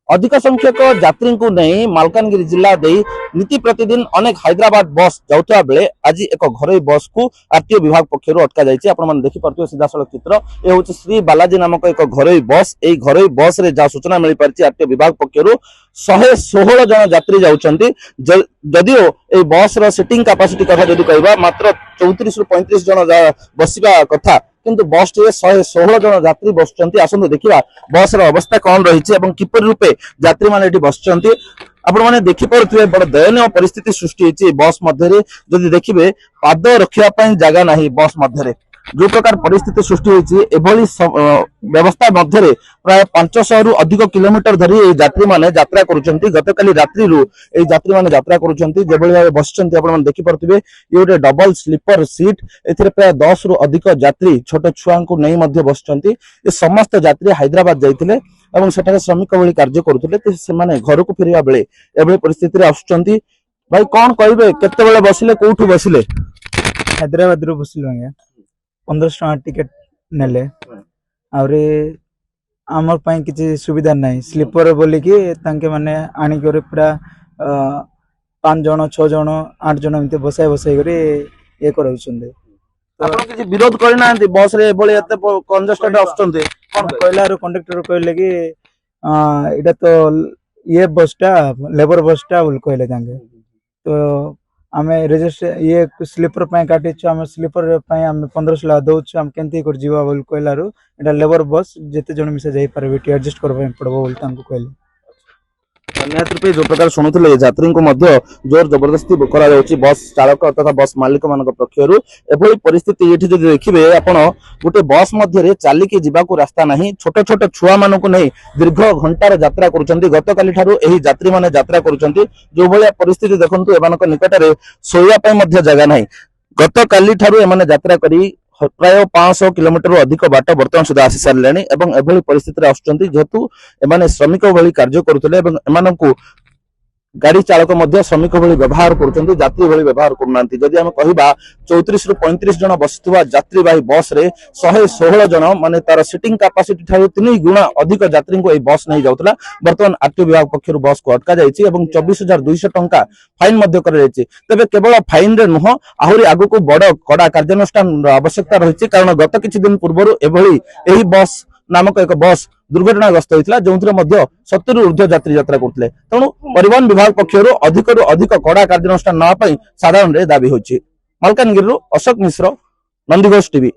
अधिक संख्यक यात्री को नहीं मालकानगिरी जिला दे नीति प्रतिदिन अनेक हैदराबाद बस जाउता बेले आज एक घरोई बस को आरटीओ विभाग पक्षर अटका जाइए। आपण माने देखि पारथिबे सीधा सड़क चित्र ए होची श्री बालाजी नामक एक घरोई बस। ए घरोई बस रे जा सूचना मिली पारछि आरटीओ विभाग पक्षर 116 जन यात्री जाउछंती। जदिओ ए बस रो सीटिंग कैपेसिटी कथा जदि कहबा मात्र 34 रु 35 जन बसिबा कथा, किंतु बस टी 116 जन यात्री बसुंट। आसतु देखा बस अवस्था कौन रही किपर रूपे यात्री मैंने बसुंट। आपण मैंने देखिपे बड़ दयनीय परिस्थिति सृष्टि होती बस मध्य। जदि देखिए पाद रखापी जगह ना बस मध्य जो प्रकार परिस्थिति सृष्टि होती व्यवस्था मध्य प्राय 500 रु अधिक किलोमीटर धरी यात्री मैंने यात्रा करुँच। गतकाली रात्रि यात्री मैंने यात्रा करुँच बसुंट। आप देखिपे ये गोटे डबल स्लीपर सीट ए प्राय 10 रु अधिक यात्री छोट छुआ को नहीं बसुंट। ये समस्त यात्री हैदराबाद जाते और सेठारे श्रमिक भाई कार्य करुले घर को फेरवा बेले एभली परिस्थिति आसुंच। भाई कौन कहे केते बसिले कोठू बसिले? हैदराबाद रू बसिलु आज्ञा 1500 टका टिकेट नेले आउरे आमर पई किछि सुविधा नाही स्लीपर बोली कि तांके माने आनी करे पूरा 5 जण 6 जण 8 जण एते बसाई बसाई करे ये कराउछन्ते। आपण किछि विरोध करि नांती बस रे एबोले एते कंजेस्टेड आछन्ते कोन कहलारो कंडक्टर कहले कि एटा तो ये बसटा लेबर बसटा बोल कहले तांके। तो आमे रजिस्टर ये स्लीपर पय काटी छ आमे स्लीपर पय आमे 1500 दउ छ हम केनती कर जीवा बोल कहलारो एटा लेबर बस जेते जण मिसे जाई परबे टी एडजस्ट करबे पड़बो बोल तांको कहले। निहत रूपे जो प्रकार शुणुले यात्री को जोर जबरदस्ती करा बस चालक तथा बस मालिक मान पक्षर एभली परिस्थिति ये देखिए आप गोटे बस मध्य चलिकी जावाक रास्ता नहीं। छोट छोट छुआ मान नहीं दीर्घ घंटार यात्रा करुँच। गतकाली यात्री मैंने यात्रा करुँच। जो भाया परिस्थिति देखु एम निकट में शोवाई जगह ना। गतकाली यात्रा करी प्राय 500 किलोमीटर अधिक बाट बर्तमान सुधा आसी सारे एभली परिस्थिति आसुंच। जेहेतु एमाने श्रमिक भली कार्य करुले एमानंकु गाड़ी चालक मध्य श्रमिक भली व्यवहार करुछंती यात्री भली व्यवहार करूनांती। जदि हम कहिबा 34 रु 35 जन बसुवा यात्रीवाही बस रे 116 जन माने तार सीटिंग कैपेसिटी ठारू 3 गुणा अधिक यात्री को बस नहीं जाउतला। वर्तमान आरटीओ विभाग पक्षर बस को अटका जाइछि एवं 24,200 टंका फाइन मध्य कर जाइछि। तबे केवल फाइन रे नुह आहुरी आगु को बड़ कड़ा कार्यानुष्ठान आवश्यकता रहिछि। कारण गत किछि दिन पूर्व एभली एही बस नामक एक बस दुर्घटनाग्रस्त होता जो 70 ऊर्ध्व यात्री यात्रा करते। तेणु परिवहन विभाग पक्षर अधिक कड़ा कार्यानुष्ठान नापी साधारण दाबी होछि। मालकानगिरी अशोक मिश्र, नंदीघोष टीवी।